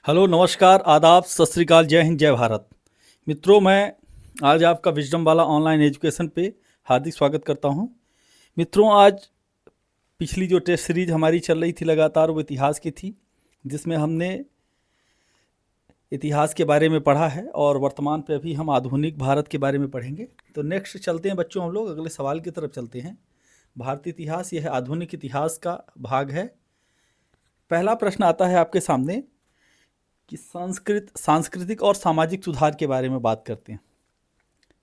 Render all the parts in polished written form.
Hello, नमस्कार, आदाब, सत श्री अकाल, जय हिंद, जय भारत। मित्रों, मैं आज आपका विजडम वाला ऑनलाइन एजुकेशन पे हार्दिक स्वागत करता हूं। मित्रों, आज पिछली जो टेस्ट सीरीज हमारी चल रही थी लगातार, वो इतिहास की थी, जिसमें हमने इतिहास के बारे में पढ़ा है और वर्तमान पे अभी हम आधुनिक भारत के बारे में पढ़ेंगे। तो नेक्स्ट चलते हैं बच्चों, हम लोग अगले सवाल की तरफ चलते हैं। भारतीय इतिहास, यह आधुनिक इतिहास का भाग है। पहला प्रश्न आता है आपके सामने कि सांस्कृतिक और सामाजिक सुधार के बारे में बात करते हैं।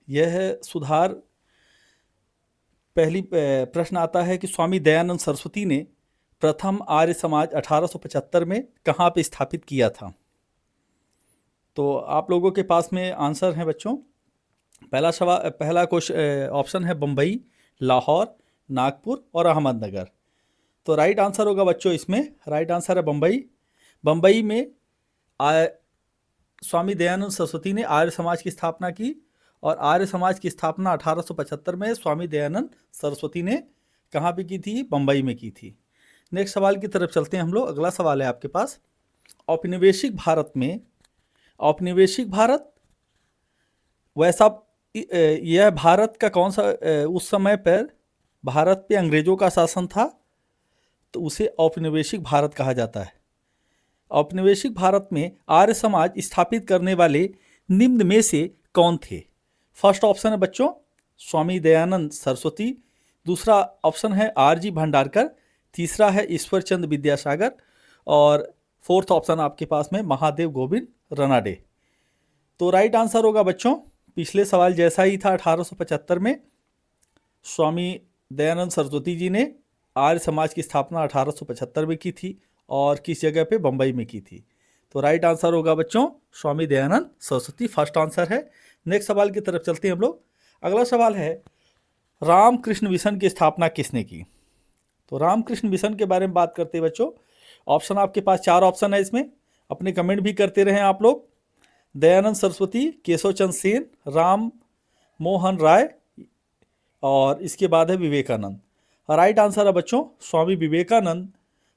यह सुधार पहली प्रश्न आता है कि स्वामी दयानंद सरस्वती ने प्रथम आर्य समाज 1875 में कहाँ पे स्थापित किया था। तो आप लोगों के पास में आंसर है बच्चों। पहला क्वेश्चन ऑप्शन है बम्बई, लाहौर, नागपुर और अहमदनगर। तो राइट आंसर होगा बच्चों, इसमें राइट आंसर है बम्बई। बम्बई में स्वामी दयानंद सरस्वती ने आर्य समाज की स्थापना की और आर्य समाज की स्थापना 1875 में स्वामी दयानंद सरस्वती ने कहाँ पे की थी? बम्बई में की थी। नेक्स्ट सवाल की तरफ चलते हैं हम लोग। अगला सवाल है आपके पास, औपनिवेशिक भारत में, औपनिवेशिक भारत वैसा यह भारत का कौन सा उस समय पर भारत पे अंग्रेजों का शासन था, तो उसे औपनिवेशिक भारत कहा जाता है। औपनिवेशिक भारत में आर्य समाज स्थापित करने वाले निम्न में से कौन थे? फर्स्ट ऑप्शन है बच्चों स्वामी दयानंद सरस्वती, दूसरा ऑप्शन है आरजी भंडारकर, तीसरा है ईश्वरचंद विद्यासागर और फोर्थ ऑप्शन आपके पास में महादेव गोविंद रनाडे। तो राइट आंसर होगा बच्चों, पिछले सवाल जैसा ही था, 1875 में स्वामी दयानंद सरस्वती जी ने आर्य समाज की स्थापना 1875 में की थी और किस जगह पे? बम्बई में की थी। तो राइट आंसर होगा बच्चों स्वामी दयानंद सरस्वती, फर्स्ट आंसर है। नेक्स्ट सवाल की तरफ चलते हैं हम लोग। अगला सवाल है, रामकृष्ण मिशन की स्थापना किसने की? तो रामकृष्ण मिशन के बारे में बात करते हैं बच्चों। ऑप्शन आपके पास 4 ऑप्शन है, इसमें अपने कमेंट भी करते रहें आप लोग। दयानंद सरस्वती, केशव चंद्र सेन, राम मोहन राय और इसके बाद है विवेकानंद। राइट आंसर है बच्चों स्वामी विवेकानंद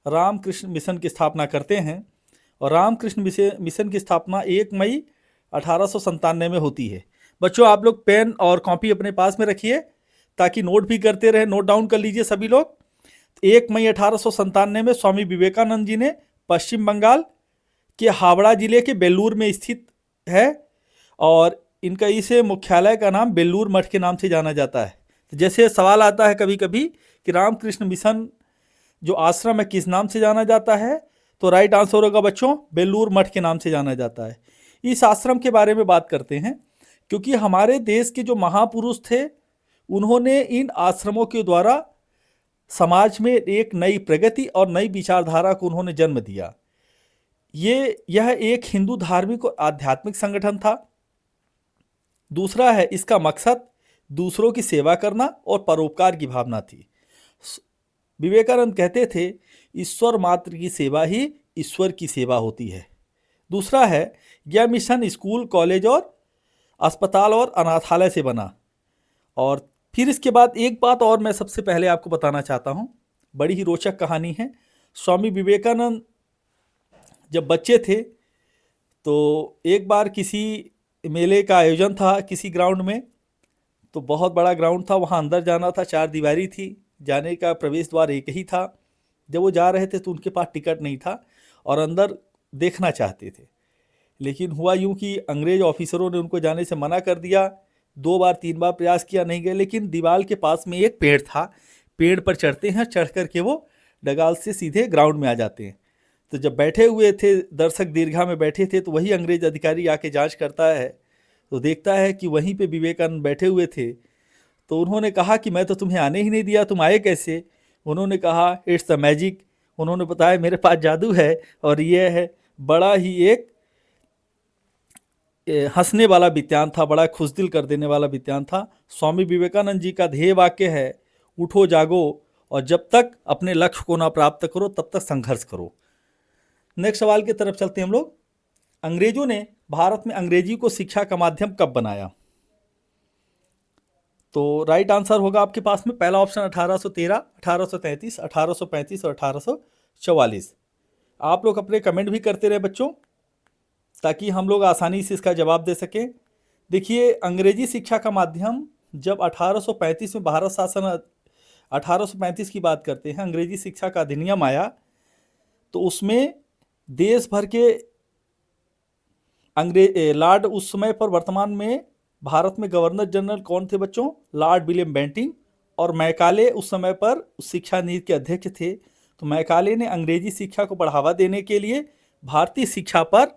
रामकृष्ण मिशन की स्थापना करते हैं और रामकृष्ण मिशन की स्थापना 1 मई 1897 में होती है। बच्चों, आप लोग पेन और कॉपी अपने पास में रखिए ताकि नोट भी करते रहे, नोट डाउन कर लीजिए सभी लोग। 1 मई 1897 में स्वामी विवेकानंद जी ने पश्चिम बंगाल के हावड़ा जिले के बेल्लूर में स्थित है और इनका इसे मुख्यालय का नाम बेल्लूर मठ के नाम से जाना जाता है। तो जैसे सवाल आता है कभी कभी कि रामकृष्ण मिशन जो आश्रम है किस नाम से जाना जाता है, तो राइट आंसर होगा बच्चों बेल्लूर मठ के नाम से जाना जाता है। इस आश्रम के बारे में बात करते हैं क्योंकि हमारे देश के जो महापुरुष थे उन्होंने इन आश्रमों के द्वारा समाज में एक नई प्रगति और नई विचारधारा को उन्होंने जन्म दिया। यह एक हिंदू धार्मिक और आध्यात्मिक संगठन था। दूसरा है, इसका मकसद दूसरों की सेवा करना और परोपकार की भावना थी। विवेकानंद कहते थे, ईश्वर मात्र की सेवा ही ईश्वर की सेवा होती है। दूसरा है, यह मिशन स्कूल, कॉलेज और अस्पताल और अनाथालय से बना। और फिर इसके बाद एक बात और मैं सबसे पहले आपको बताना चाहता हूँ, बड़ी ही रोचक कहानी है। स्वामी विवेकानंद जब बच्चे थे तो एक बार किसी मेले का आयोजन था किसी ग्राउंड में, तो बहुत बड़ा ग्राउंड था, वहाँ अंदर जाना था, 4 दीवारी थी, जाने का प्रवेश द्वार एक ही था। जब वो जा रहे थे तो उनके पास टिकट नहीं था और अंदर देखना चाहते थे, लेकिन हुआ यूं कि अंग्रेज ऑफिसरों ने उनको जाने से मना कर दिया। 2 बार 3 बार प्रयास किया, नहीं गए। लेकिन दीवार के पास में एक पेड़ था, पेड़ पर चढ़ते हैं, चढ़ करके वो डगाल से सीधे ग्राउंड में आ जाते हैं। तो जब बैठे हुए थे दर्शक दीर्घा में बैठे थे, तो वही अंग्रेज अधिकारी आके जांच करता है तो देखता है कि वहीं पे विवेकानंद बैठे हुए थे। तो उन्होंने कहा कि मैं तो तुम्हें आने ही नहीं दिया, तुम आए कैसे? उन्होंने कहा इट्स द मैजिक। उन्होंने बताया मेरे पास जादू है और ये है। बड़ा ही एक हंसने वाला विज्ञान था, बड़ा खुशदिल कर देने वाला विज्ञान था। स्वामी विवेकानंद जी का ध्येय वाक्य है, उठो जागो और जब तक अपने लक्ष्य को ना प्राप्त करो तब तक संघर्ष करो। नेक्स्ट सवाल की तरफ चलते हैं हम लोग। अंग्रेजों ने भारत में अंग्रेजी को शिक्षा का माध्यम कब बनाया? तो राइट आंसर होगा आपके पास में पहला ऑप्शन 1813, 1833, 1835 और 1844। आप लोग अपने कमेंट भी करते रहे बच्चों। ताकि हम लोग आसानी से इसका जवाब दे सकें। देखिए, अंग्रेजी शिक्षा का माध्यम जब 1835 में भारत शासन 1835 की बात करते हैं, अंग्रेजी शिक्षा का अधिनियम आया, तो उसमें देश भर के लॉर्ड, उस समय पर वर्तमान में भारत में गवर्नर जनरल कौन थे बच्चों? लॉर्ड विलियम बेंटिंग और मैकाले उस समय पर शिक्षा नीति के अध्यक्ष थे। तो मैकाले ने अंग्रेजी शिक्षा को बढ़ावा देने के लिए भारतीय शिक्षा पर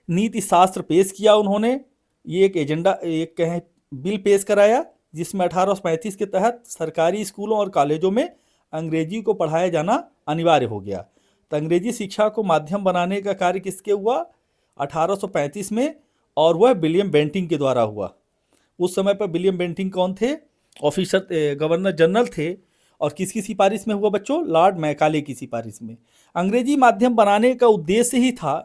नीति शास्त्र पेश किया। उन्होंने ये एक एजेंडा, एक कहें बिल पेश कराया, जिसमें 1835 के तहत सरकारी स्कूलों और कॉलेजों में अंग्रेजी को पढ़ाया जाना अनिवार्य हो गया। तो अंग्रेजी शिक्षा को माध्यम बनाने का कार्य किसके हुआ? 1835 में, और वह विलियम बेंटिंग के द्वारा हुआ। उस समय पर विलियम बेंटिंग कौन थे? ऑफिसर, गवर्नर जनरल थे। और किसकी सिफारिश में हुआ बच्चों? लॉर्ड मैकाले की सिफारिश में। अंग्रेजी माध्यम बनाने का उद्देश्य ही था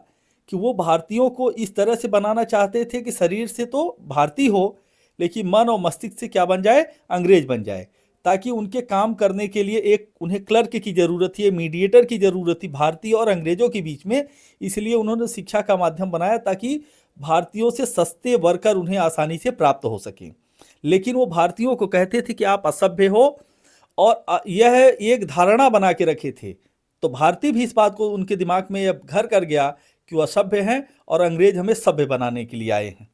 कि वो भारतीयों को इस तरह से बनाना चाहते थे कि शरीर से तो भारतीय हो, लेकिन मन और मस्तिष्क से क्या बन जाए? अंग्रेज बन जाए, ताकि उनके काम करने के लिए एक उन्हें क्लर्क की ज़रूरत थी, मीडिएटर की ज़रूरत थी भारतीय और अंग्रेजों के बीच में। इसलिए उन्होंने शिक्षा का माध्यम बनाया ताकि भारतीयों से सस्ते वर्कर उन्हें आसानी से प्राप्त हो सकें। लेकिन वो भारतीयों को कहते थे कि आप असभ्य हो, और यह एक धारणा बना के रखे थे। तो भारतीय भी इस बात को उनके दिमाग में अब घर कर गया कि वो असभ्य हैं और अंग्रेज हमें सभ्य बनाने के लिए आए हैं।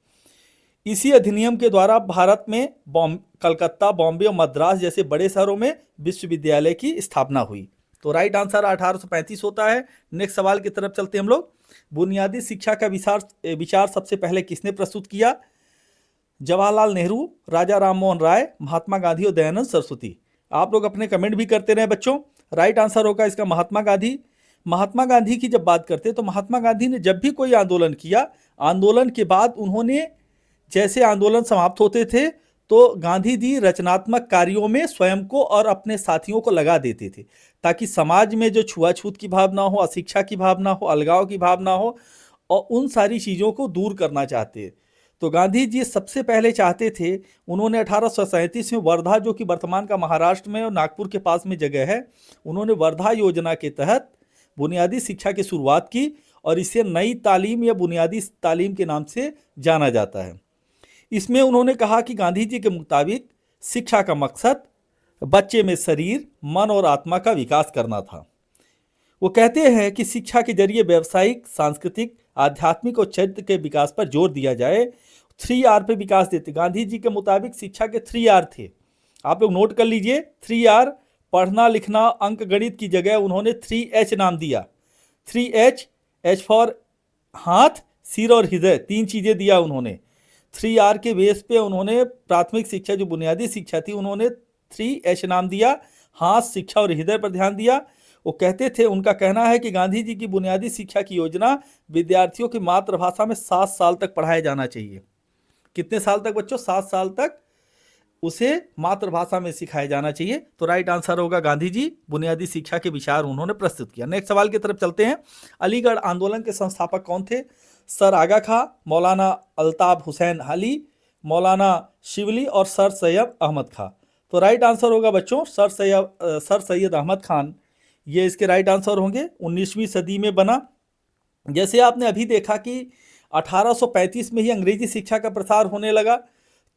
इसी अधिनियम के द्वारा भारत में कलकत्ता, बॉम्बे और मद्रास जैसे बड़े शहरों में विश्वविद्यालय की स्थापना हुई। तो राइट आंसर 1835 होता है। नेक्स्ट सवाल की तरफ चलते हैं हम लोग। बुनियादी शिक्षा का विचार सबसे पहले किसने प्रस्तुत किया? जवाहरलाल नेहरू, राजा राम मोहन राय, महात्मा गांधी और दयानंद सरस्वती। आप लोग अपने कमेंट भी करते रहे बच्चों। राइट आंसर होगा इसका महात्मा गांधी। महात्मा गांधी की जब बात करते हैं तो महात्मा गांधी ने जब भी कोई आंदोलन किया, आंदोलन के बाद उन्होंने, जैसे आंदोलन समाप्त होते थे तो गांधी जी रचनात्मक कार्यों में स्वयं को और अपने साथियों को लगा देते थे, ताकि समाज में जो छुआछूत की भावना हो, अशिक्षा की भावना हो, अलगाव की भावना हो, और उन सारी चीज़ों को दूर करना चाहते। तो गांधी जी सबसे पहले चाहते थे, उन्होंने 1837 में वर्धा, जो कि वर्तमान का महाराष्ट्र में और नागपुर के पास में जगह है, उन्होंने वर्धा योजना के तहत बुनियादी शिक्षा की शुरुआत की, और इसे नई तालीम या बुनियादी तालीम के नाम से जाना जाता है। इसमें उन्होंने कहा कि गांधी जी के मुताबिक शिक्षा का मकसद बच्चे में शरीर, मन और आत्मा का विकास करना था। वो कहते हैं कि शिक्षा के जरिए व्यवसायिक, सांस्कृतिक, आध्यात्मिक और चरित्र के विकास पर जोर दिया जाए। 3R पे विकास देते। गांधी जी के मुताबिक शिक्षा के 3R थे, आप लोग नोट कर लीजिए। 3R, पढ़ना लिखना अंक गणित की जगह उन्होंने 3H नाम दिया। 3H, H फॉर हाथ, सिर और हृदय, 3 चीज़ें दिया उन्होंने। 3R के बेस पे उन्होंने प्राथमिक शिक्षा, जो बुनियादी शिक्षा थी, उन्होंने 3H नाम दिया। हाथ, शिक्षा और हृदय पर ध्यान दिया। वो कहते थे, उनका कहना है कि गांधी जी की बुनियादी शिक्षा की योजना विद्यार्थियों की मातृभाषा में 7 साल तक पढ़ाया जाना चाहिए। कितने साल तक बच्चों? 7 साल तक उसे मातृभाषा में सिखाया जाना चाहिए। तो राइट आंसर होगा गांधी जी बुनियादी शिक्षा के विचार उन्होंने प्रस्तुत किया। नेक्स्ट सवाल की तरफ चलते हैं। अलीगढ़ आंदोलन के संस्थापक कौन थे? सर आगा खां, मौलाना अल्ताफ हुसैन अली, मौलाना शिवली और सर सैयद अहमद खां। तो राइट आंसर होगा बच्चों सर सैयद अहमद खान, ये इसके राइट आंसर होंगे। 19वीं सदी में बना। जैसे आपने अभी देखा कि 1835 में ही अंग्रेजी शिक्षा का प्रसार होने लगा,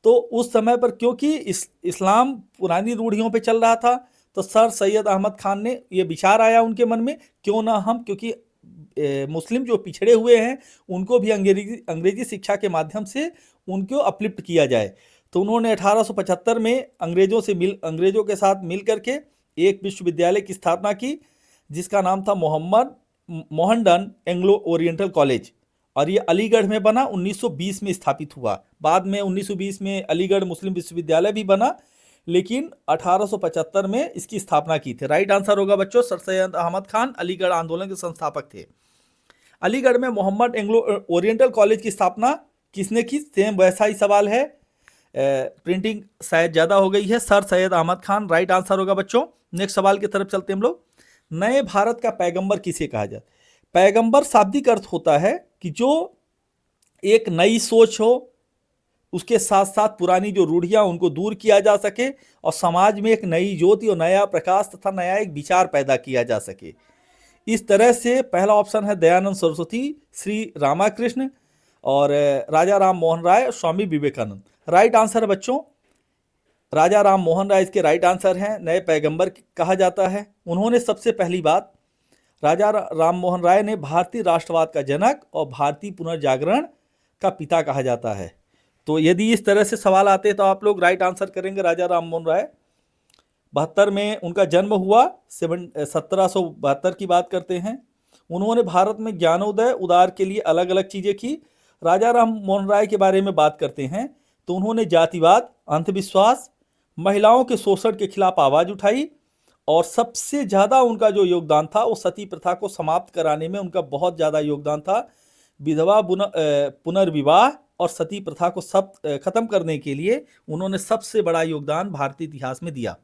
तो उस समय पर क्योंकि इस्लाम पुरानी रूढ़ियों पे चल रहा था, तो सर सैयद अहमद खान ने ये विचार आया उनके मन में, क्यों ना हम, क्योंकि मुस्लिम जो पिछड़े हुए हैं उनको भी अंग्रेजी शिक्षा के माध्यम से उनको अपलिफ्ट किया जाए। तो उन्होंने 1875 में अंग्रेजों के साथ मिल करके एक विश्वविद्यालय की स्थापना की, जिसका नाम था मोहनडन एंग्लो ओरिएंटल कॉलेज, और ये अलीगढ़ में बना। 1920 में स्थापित हुआ। बाद में 1920 में अलीगढ़ मुस्लिम विश्वविद्यालय भी बना, लेकिन 1875 में इसकी स्थापना की थी। राइट आंसर होगा बच्चों सर सैयद अहमद खान, अलीगढ़ आंदोलन के संस्थापक थे। अलीगढ़ में मोहम्मद एंग्लो ओरिएंटल कॉलेज की स्थापना किसने की? सेम वैसा ही सवाल है, प्रिंटिंग शायद ज़्यादा हो गई है। Sir Syed Ahmad Khan right answer होगा बच्चों। नेक्स्ट सवाल की तरफ चलते हैं हम लोग। नए भारत का पैगंबर किसे कहा जाता है? पैगंबर शाब्दिक अर्थ होता है कि जो एक नई सोच हो, उसके साथ साथ पुरानी जो रूढ़ियां उनको दूर किया जा सके, और समाज में एक नई ज्योति और नया प्रकाश तथा नया एक विचार पैदा किया जा सके। इस तरह से पहला ऑप्शन है दयानंद सरस्वती, श्री रामाकृष्ण और राजा राम मोहन राय, स्वामी विवेकानंद। राइट आंसर है बच्चों राजा राम मोहन राय इसके राइट आंसर हैं। नए पैगंबर कहा जाता है। उन्होंने सबसे पहली बात राजा राम मोहन राय ने भारतीय राष्ट्रवाद का जनक और भारतीय पुनर्जागरण का पिता कहा जाता है। तो यदि इस तरह से सवाल आते तो आप लोग राइट आंसर करेंगे राजा राम मोहन राय। 72 में उनका जन्म हुआ, 1772 की बात करते हैं। उन्होंने भारत में ज्ञानोदय उदार के लिए अलग अलग चीज़ें की। राजा राम मोहन राय के बारे में बात करते हैं तो उन्होंने जातिवाद, अंधविश्वास, महिलाओं के शोषण के खिलाफ आवाज़ उठाई और सबसे ज़्यादा उनका जो योगदान था वो सती प्रथा को समाप्त कराने में उनका बहुत ज़्यादा योगदान था। विधवा पुनर्विवाह और सती प्रथा को खत्म करने के लिए उन्होंने सबसे बड़ा योगदान भारतीय इतिहास में दिया।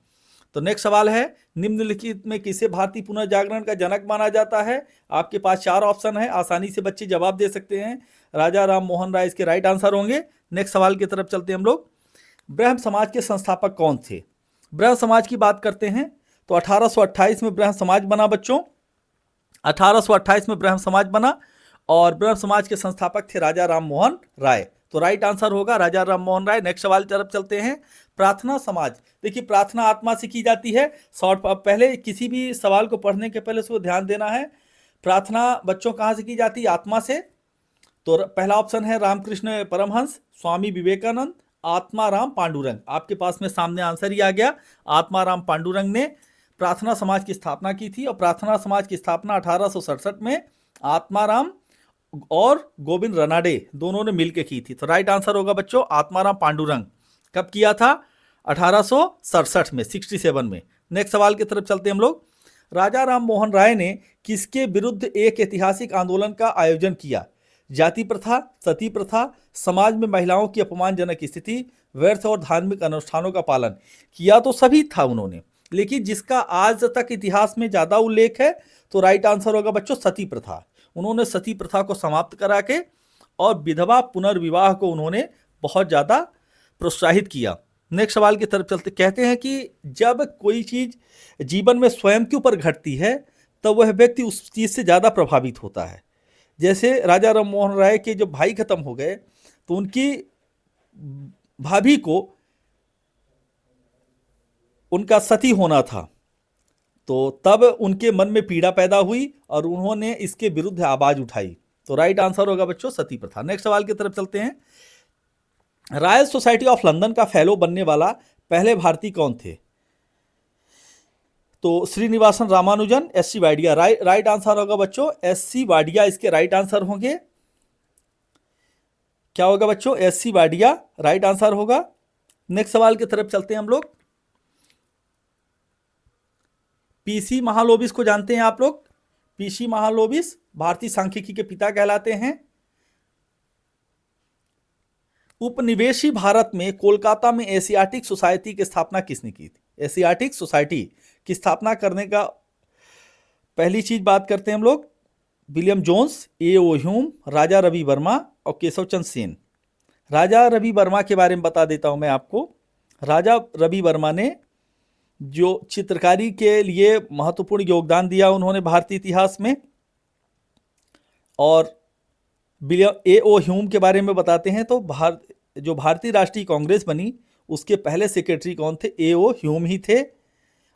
तो नेक्स्ट सवाल है, निम्नलिखित में किसे भारतीय पुनर्जागरण का जनक माना जाता है? आपके पास 4 ऑप्शन है, आसानी से बच्चे जवाब दे सकते हैं। राजा राम मोहन राय इसके राइट आंसर होंगे। नेक्स्ट सवाल की तरफ चलते हैं हम लोग। ब्रह्म समाज के संस्थापक कौन थे? ब्रह्म समाज की बात करते हैं तो 1828 में ब्रह्म समाज बना बच्चों। 1828 में ब्रह्म समाज बना और ब्रह्म समाज के संस्थापक थे राजा राम मोहन राय। तो राइट आंसर होगा राजा राम मोहन राय। नेक्स्ट सवाल की तरफ चलते हैं। प्रार्थना समाज, देखिए प्रार्थना आत्मा से की जाती है। पहले किसी भी सवाल को पढ़ने के पहले उसको ध्यान देना है। प्रार्थना बच्चों कहाँ से की जाती है? आत्मा से। तो पहला ऑप्शन है रामकृष्ण परमहंस, स्वामी विवेकानंद, आत्माराम पांडुरंग। आपके पास में सामने आंसर ही आ गया। आत्माराम पांडुरंग ने प्रार्थना समाज की स्थापना की थी और प्रार्थना समाज की स्थापना 1867 में आत्माराम और गोविंद रनाडे दोनों ने मिलकर की थी। तो राइट आंसर होगा बच्चों आत्माराम पांडुरंग। कब किया था? 1867 में, 67 में। नेक्स्ट सवाल की तरफ चलते हैं हम लोग। राजा राम मोहन राय ने किसके विरुद्ध एक ऐतिहासिक आंदोलन का आयोजन किया? जाति प्रथा, सती प्रथा, समाज में महिलाओं की अपमानजनक स्थिति, व्यर्थ और धार्मिक अनुष्ठानों का पालन। किया तो सभी था उन्होंने, लेकिन जिसका आज तक इतिहास में ज़्यादा उल्लेख है तो राइट आंसर होगा बच्चों सती प्रथा। उन्होंने सती प्रथा को समाप्त करा के और विधवा पुनर्विवाह को उन्होंने बहुत ज़्यादा प्रोत्साहित किया। नेक्स्ट सवाल की तरफ चलते, कहते हैं कि जब कोई चीज़ जीवन में स्वयं के ऊपर घटती है तब वह व्यक्ति उस चीज़ से ज़्यादा प्रभावित होता है। जैसे राजा राम मोहन राय के जब भाई खत्म हो गए तो उनकी भाभी को उनका सती होना था, तो तब उनके मन में पीड़ा पैदा हुई और उन्होंने इसके विरुद्ध आवाज उठाई। तो राइट आंसर होगा बच्चों सती प्रथा। नेक्स्ट सवाल की तरफ चलते हैं। रॉयल सोसाइटी ऑफ लंदन का फेलो बनने वाला पहले भारतीय कौन थे? तो Srinivasan Ramanujan, S C Wadia. Right answer होगा बच्चों एस सी वाडिया इसके राइट आंसर होंगे। क्या होगा बच्चों? S C Wadia right answer होगा। नेक्स्ट सवाल की तरफ चलते हैं हम लोग। पीसी महालोबिस को जानते हैं आप लोग? पीसी महालोबिस भारतीय सांख्यिकी के पिता कहलाते हैं। उपनिवेशी भारत में कोलकाता में एशियाटिक सोसाइटी की स्थापना किसने की थी? एशियाटिक सोसाइटी की स्थापना करने का पहली चीज बात करते हैं हम लोग। विलियम जोन्स, ए ओ ह्यूम, राजा रवि वर्मा और केशव चंद्र सेन। राजा रवि वर्मा के बारे में बता देता हूं मैं आपको। राजा रवि वर्मा ने जो चित्रकारी के लिए महत्वपूर्ण योगदान दिया उन्होंने भारतीय इतिहास में। और विलियम ए ओ ह्यूम के बारे में बताते हैं तो जो भारतीय राष्ट्रीय कांग्रेस बनी उसके पहले सेक्रेटरी कौन थे? ए ओ ह्यूम ही थे।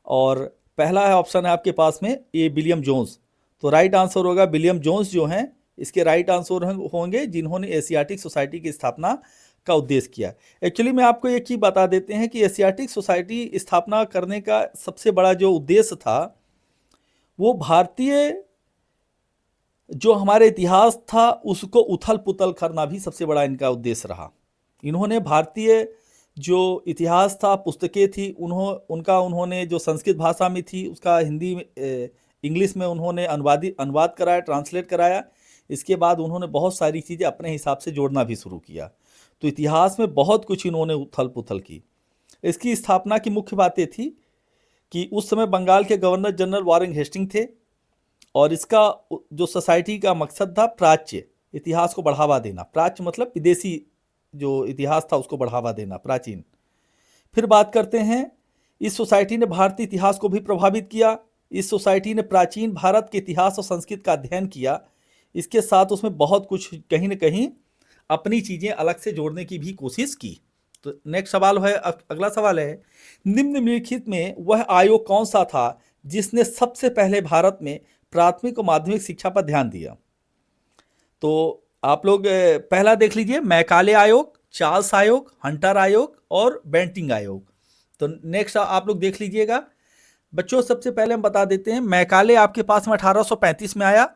और पहला ऑप्शन है आपके पास में ए विलियम जोन्स। तो राइट आंसर होगा विलियम जोन्स जो हैं इसके राइट आंसर होंगे जिन्होंने एशियाटिक सोसाइटी की स्थापना का उद्देश्य किया। एक्चुअली मैं आपको एक चीज़ बता देते हैं कि एशियाटिक सोसाइटी स्थापना करने का सबसे बड़ा जो उद्देश्य था वो भारतीय जो हमारे इतिहास था उसको उथल पुथल करना भी सबसे बड़ा इनका उद्देश्य रहा। इन्होंने भारतीय जो इतिहास था, पुस्तकें थी, उन्होंने जो संस्कृत भाषा में थी उसका हिंदी इंग्लिश में उन्होंने अनुवाद कराया, ट्रांसलेट कराया। इसके बाद उन्होंने बहुत सारी चीज़ें अपने हिसाब से जोड़ना भी शुरू किया। तो इतिहास में बहुत कुछ इन्होंने उथल पुथल की। इसकी स्थापना की मुख्य बातें थी कि उस समय बंगाल के गवर्नर जनरल वारेन हेस्टिंग थे और इसका जो सोसाइटी का मकसद था प्राच्य इतिहास को बढ़ावा देना। प्राच्य मतलब विदेशी जो इतिहास था उसको बढ़ावा देना, प्राचीन। फिर बात करते हैं इस सोसाइटी ने भारतीय इतिहास को भी प्रभावित किया। इस सोसाइटी ने प्राचीन भारत के इतिहास और संस्कृति का अध्ययन किया। इसके साथ उसमें बहुत कुछ कहीं न कहीं अपनी चीज़ें अलग से जोड़ने की भी कोशिश की। तो नेक्स्ट सवाल है, अगला सवाल है, निम्नलिखित में वह आयोग कौन सा था जिसने सबसे पहले भारत में प्राथमिक और माध्यमिक शिक्षा पर ध्यान दिया? तो आप लोग पहला देख लीजिए, मैकाले आयोग, चार्ल्स आयोग, हंटर आयोग और बेंटिंग आयोग। तो नेक्स्ट आप लोग देख लीजिएगा बच्चों। सबसे पहले हम बता देते हैं, मैकाले आपके पास में 1835 में आया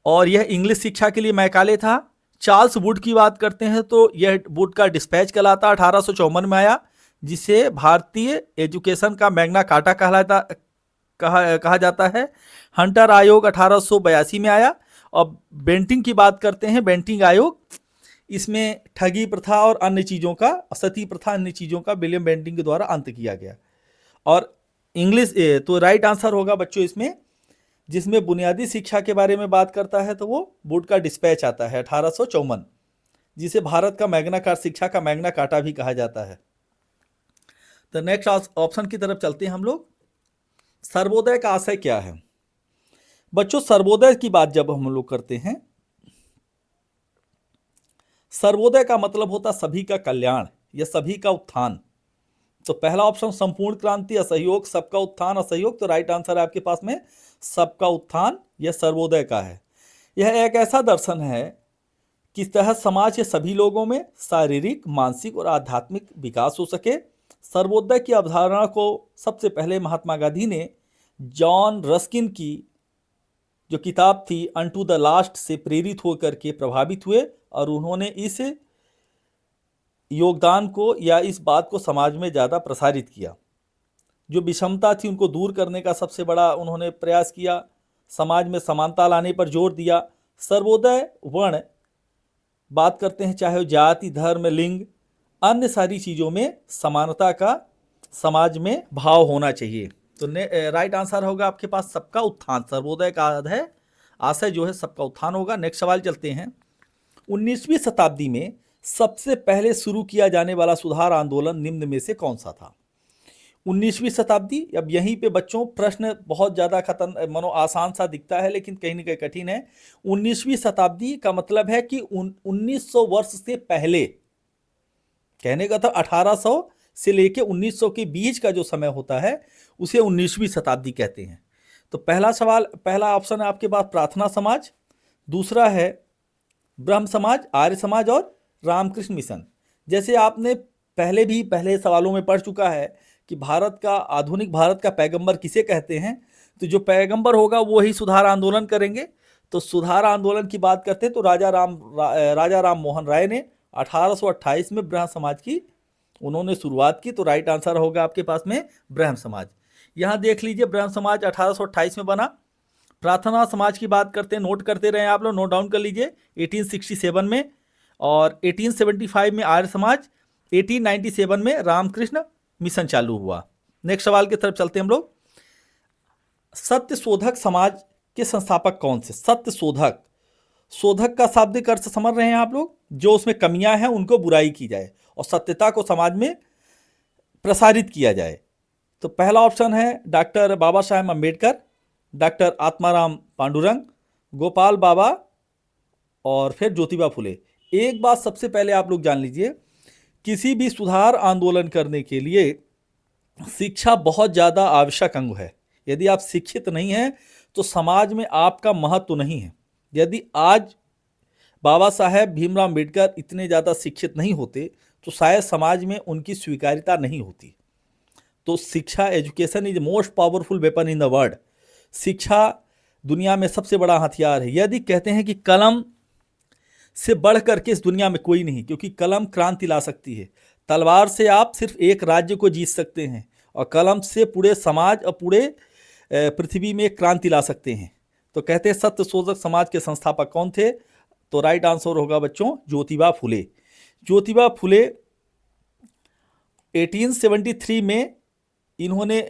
और यह इंग्लिश शिक्षा के लिए मैकाले था। चार्ल्स वुड की बात करते हैं तो यह वुड का डिस्पैच कहलाता, 1854 में आया, जिसे भारतीय एजुकेशन का मैग्ना कार्टा कहा जाता है। हंटर आयोग 1882 में आया। और बेंटिंग की बात करते हैं, बेंटिंग आयोग, इसमें ठगी प्रथा और अन्य चीज़ों का, सती प्रथा, अन्य चीज़ों का विलियम बेंटिंग के द्वारा अंत किया गया। और इंग्लिश तो राइट आंसर होगा बच्चों इसमें, जिसमें बुनियादी शिक्षा के बारे में बात करता है तो वो वुड का डिस्पैच आता है 1854, जिसे भारत का मैग्ना कार्टा, शिक्षा का मैग्ना कार्टा भी कहा जाता है। तो नेक्स्ट ऑप्शन की तरफ चलते हैं हम लोग। सर्वोदय का आशय क्या है? बच्चों सर्वोदय की बात जब हम लोग करते हैं, सर्वोदय का मतलब होता सभी का कल्याण या सभी का उत्थान। तो पहला ऑप्शन संपूर्ण क्रांति, असहयोग, सबका उत्थान, असहयोग। तो राइट आंसर है आपके पास में सबका उत्थान, यह सर्वोदय का है। यह एक ऐसा दर्शन है कि तहत समाज के सभी लोगों में शारीरिक, मानसिक और आध्यात्मिक विकास हो सके। सर्वोदय की अवधारणा को सबसे पहले महात्मा गांधी ने जॉन रस्किन की जो किताब थी अनटू द लास्ट से प्रेरित होकर के प्रभावित हुए और उन्होंने इस योगदान को या इस बात को समाज में ज़्यादा प्रसारित किया। जो विषमता थी उनको दूर करने का सबसे बड़ा उन्होंने प्रयास किया। समाज में समानता लाने पर जोर दिया। सर्वोदय वर्ण बात करते हैं, चाहे वो जाति, धर्म, लिंग, अन्य सारी चीज़ों में समानता का समाज में भाव होना चाहिए। तो राइट आंसर होगा आपके पास सबका उत्थान। सर्वोदय का आशय जो है सबका उत्थान होगा। नेक्स्ट सवाल चलते हैं। 19वीं शताब्दी में सबसे पहले शुरू किया जाने वाला सुधार आंदोलन निम्न में से कौन सा था? 19वीं शताब्दी, अब यहीं पे बच्चों प्रश्न बहुत ज़्यादा मनो आसान सा दिखता है लेकिन कहीं ना कहीं कठिन है। 19वीं शताब्दी का मतलब है कि 1900 वर्ष से पहले, कहने का था 1800 से लेके 1900 के बीच का जो समय होता है उसे 19वीं शताब्दी कहते हैं। तो पहला ऑप्शन है आपके पास प्रार्थना समाज, दूसरा है ब्रह्म समाज, आर्य समाज और रामकृष्ण मिशन। जैसे आपने पहले सवालों में पढ़ चुका है कि आधुनिक भारत का पैगंबर किसे कहते हैं, तो जो पैगंबर होगा वो ही सुधार आंदोलन करेंगे। तो सुधार आंदोलन की बात करते हैं तो राजा राम मोहन राय ने 1828 में ब्रह्म समाज की उन्होंने शुरुआत की। तो राइट आंसर होगा आपके पास में ब्रह्म समाज। यहाँ देख लीजिए ब्रह्म समाज 1828 में बना। प्रार्थना समाज की बात करते हैं, नोट करते रहे आप लोग, नोट डाउन कर लीजिए, 1867 में, और 1875 में आर्य समाज, 1897 में रामकृष्ण मिशन चालू हुआ। नेक्स्ट सवाल की तरफ चलते हैं हम लोग। सत्य शोधक समाज के संस्थापक कौन से? सत्य शोधक, शोधक का शाब्दिक अर्थ समझ रहे हैं आप लोग, जो उसमें कमियां हैं उनको बुराई की जाए और सत्यता को समाज में प्रसारित किया जाए। तो पहला ऑप्शन है डॉक्टर बाबा साहेब अम्बेडकर, डॉक्टर आत्माराम पांडुरंग, गोपाल बाबा और फिर ज्योतिबा फुले। एक बात सबसे पहले आप लोग जान लीजिए, किसी भी सुधार आंदोलन करने के लिए शिक्षा बहुत ज़्यादा आवश्यक अंग है। यदि आप शिक्षित नहीं हैं तो समाज में आपका महत्व नहीं है। यदि आज बाबा साहेब भीमराव अम्बेडकर इतने ज़्यादा शिक्षित नहीं होते तो शायद समाज में उनकी स्वीकार्यता नहीं होती। तो शिक्षा, education is most powerful weapon in the world. शिक्षा दुनिया में सबसे बड़ा हथियार है। यदि कहते हैं कि कलम से बढ़ करके इस दुनिया में कोई नहीं, क्योंकि कलम क्रांति ला सकती है। तलवार से आप सिर्फ एक राज्य को जीत सकते हैं और कलम से पूरे समाज और पूरे पृथ्वी में क्रांति ला सकते हैं। तो कहते हैं सत्य शोधक समाज के संस्थापक कौन थे? तो राइट आंसर होगा बच्चों ज्योतिबा फुले। ज्योतिबा फुले 1873 में इन्होंने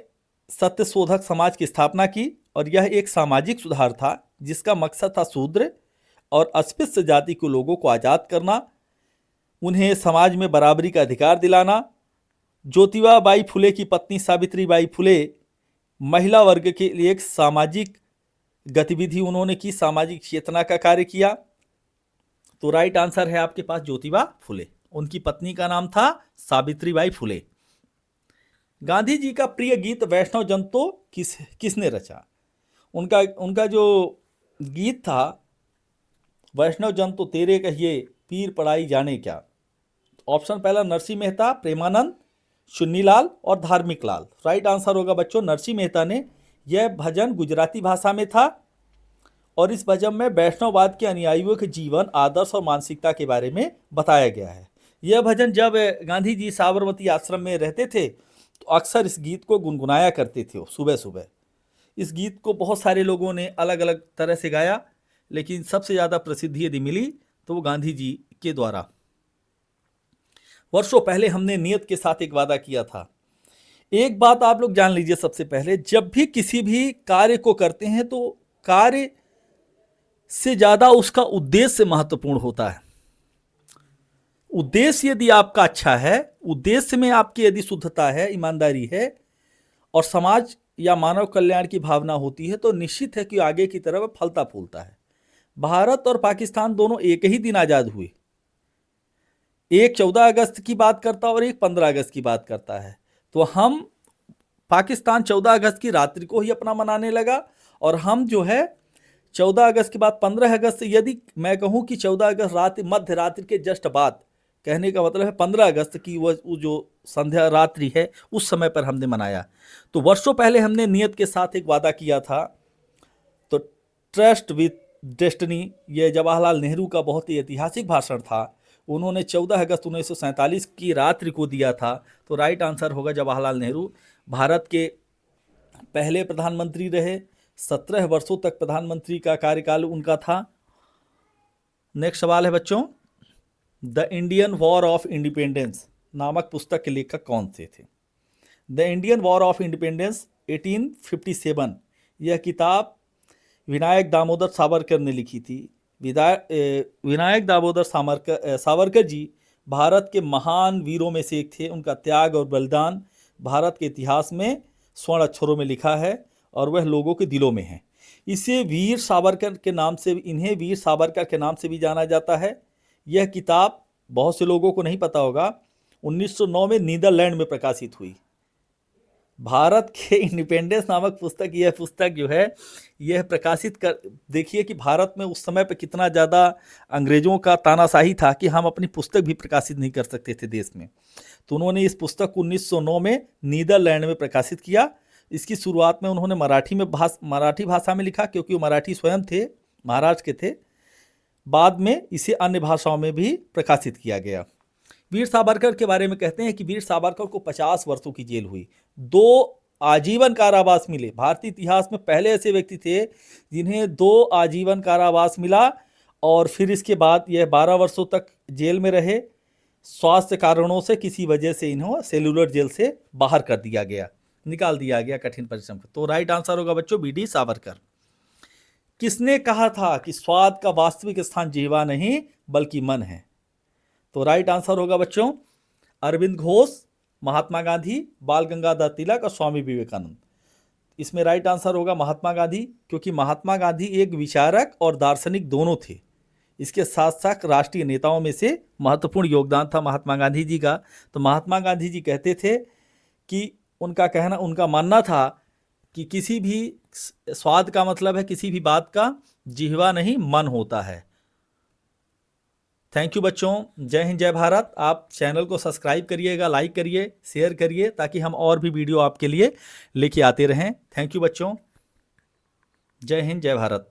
सत्य शोधक समाज की स्थापना की और यह एक सामाजिक सुधार था जिसका मकसद था शूद्र और अस्पृश्य जाति के लोगों को आज़ाद करना, उन्हें समाज में बराबरी का अधिकार दिलाना। ज्योतिबा बाई फुले की पत्नी सावित्री बाई फुले महिला वर्ग के लिए एक सामाजिक गतिविधि उन्होंने की, सामाजिक चेतना का कार्य किया। तो राइट आंसर है आपके पास ज्योतिबा फुले। उनकी पत्नी का नाम था सावित्रीबाई फुले। गांधी जी का प्रिय गीत वैष्णव जन तो किसने रचा? उनका जो गीत था वैष्णव जन तो तेरे कहिए पीर पड़ाई जाने क्या। ऑप्शन पहला नरसिंह मेहता, प्रेमानंद, चुन्नीलाल और धार्मिक लाल। राइट आंसर होगा बच्चों नरसिंह मेहता ने। यह भजन गुजराती भाषा में था और इस भजन में वैष्णववाद के अनुयायियों के जीवन, आदर्श और मानसिकता के बारे में बताया गया है। यह भजन जब गांधी जी साबरमती आश्रम में रहते थे तो अक्सर इस गीत को गुनगुनाया करते थे सुबह सुबह। इस गीत को बहुत सारे लोगों ने अलग अलग तरह से गाया, लेकिन सबसे ज़्यादा प्रसिद्धि यदि मिली तो वो गांधी जी के द्वारा। वर्षों पहले हमने नियत के साथ एक वादा किया था। एक बात आप लोग जान लीजिए, सबसे पहले जब भी किसी भी कार्य को करते हैं तो कार्य से ज़्यादा उसका उद्देश्य महत्वपूर्ण होता है। उद्देश्य यदि आपका अच्छा है, उद्देश्य में आपकी यदि शुद्धता है, ईमानदारी है और समाज या मानव कल्याण की भावना होती है तो निश्चित है कि आगे की तरफ फलता फूलता है। भारत और पाकिस्तान दोनों एक ही दिन आज़ाद हुए। एक 14 अगस्त की बात करता है और एक 15 अगस्त की बात करता है। तो हम पाकिस्तान 14 अगस्त की रात्रि को ही अपना मनाने लगा और हम जो है 14 अगस्त के बाद 15 अगस्त, यदि मैं कहूँ कि 14 अगस्त रात मध्य रात्रि के जस्ट बाद, कहने का मतलब है 15 अगस्त की वो जो संध्या रात्रि है उस समय पर हमने मनाया। तो वर्षों पहले हमने नियत के साथ एक वादा किया था। तो ट्रस्ट विथ डेस्टिनी, ये जवाहरलाल नेहरू का बहुत ही ऐतिहासिक भाषण था। उन्होंने 14 अगस्त 1947 की रात्रि को दिया था। तो राइट आंसर होगा जवाहरलाल नेहरू। भारत के पहले प्रधानमंत्री रहे, 17 वर्षों तक प्रधानमंत्री का कार्यकाल उनका था। नेक्स्ट सवाल है बच्चों, the Indian war of independence नामक पुस्तक के लेखक कौन से थे? The Indian war of independence 1857, यह किताब विनायक दामोदर सावरकर ने लिखी थी। विनायक दामोदर सावरकर जी भारत के महान वीरों में से एक थे। उनका त्याग और बलिदान भारत के इतिहास में स्वर्ण अक्षरों में लिखा है और वह लोगों के दिलों में है। इन्हें वीर सावरकर के नाम से भी जाना जाता है। यह किताब बहुत से लोगों को नहीं पता होगा, 1909 में नीदरलैंड में प्रकाशित हुई। भारत के इंडिपेंडेंस नामक पुस्तक, यह पुस्तक जो है यह प्रकाशित कर, देखिए कि भारत में उस समय पे कितना ज़्यादा अंग्रेज़ों का तानाशाही था कि हम अपनी पुस्तक भी प्रकाशित नहीं कर सकते थे देश में। तो उन्होंने इस पुस्तक को 1909 में नीदरलैंड में प्रकाशित किया। इसकी शुरुआत में उन्होंने मराठी भाषा में लिखा, क्योंकि वो मराठी स्वयं थे, महाराष्ट्र के थे। बाद में इसे अन्य भाषाओं में भी प्रकाशित किया गया। वीर सावरकर के बारे में कहते हैं कि वीर सावरकर को 50 वर्षों की जेल हुई, 2 आजीवन कारावास मिले। भारतीय इतिहास में पहले ऐसे व्यक्ति थे जिन्हें 2 आजीवन कारावास मिला और फिर इसके बाद यह 12 वर्षों तक जेल में रहे। स्वास्थ्य कारणों से किसी वजह से इन्हें सेलुलर जेल से बाहर कर दिया गया, निकाल दिया गया कठिन परिश्रम का। तो राइट आंसर होगा बच्चों BD सावरकर। किसने कहा था कि स्वाद का वास्तविक स्थान जिह्वा नहीं बल्कि मन है? तो राइट आंसर होगा बच्चों अरविंद घोष, महात्मा गांधी, बाल गंगाधर तिलक और स्वामी विवेकानंद। इसमें राइट आंसर होगा महात्मा गांधी, क्योंकि महात्मा गांधी एक विचारक और दार्शनिक दोनों थे। इसके साथ साथ राष्ट्रीय नेताओं में से महत्वपूर्ण योगदान था महात्मा गांधी जी का। तो महात्मा गांधी जी कहते थे कि उनका मानना था कि किसी भी स्वाद का मतलब है किसी भी बात का जिह्वा नहीं मन होता है। थैंक यू बच्चों, जय हिंद जय भारत। आप चैनल को सब्सक्राइब करिएगा, लाइक करिए, शेयर करिए, ताकि हम और भी वीडियो आपके लिए लेके आते रहें। थैंक यू बच्चों, जय हिंद जय भारत।